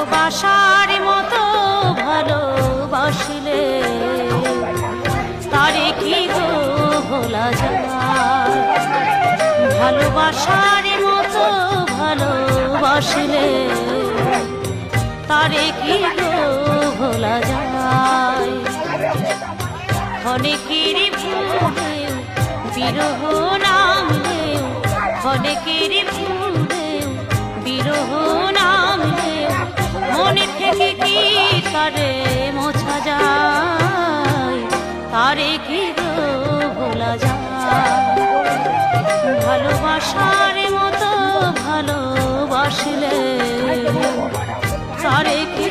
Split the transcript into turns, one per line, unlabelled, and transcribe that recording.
ভালোবাসার মতো ভালোবাসলে তারে কি গো ভোলা যায়? ভালোবাসার মতো ভালোবাসলে তারে কি গো ভোলা যায়? অনেকের ভুলে বিরহ নামলে, অনেকের ভুলে বিরহ নামলে মনে থেকে কি তারে মোছা যায়? তারে কি গো ভোলা যায়? ভালোবাসার মতো ভালোবাসলে তারে কি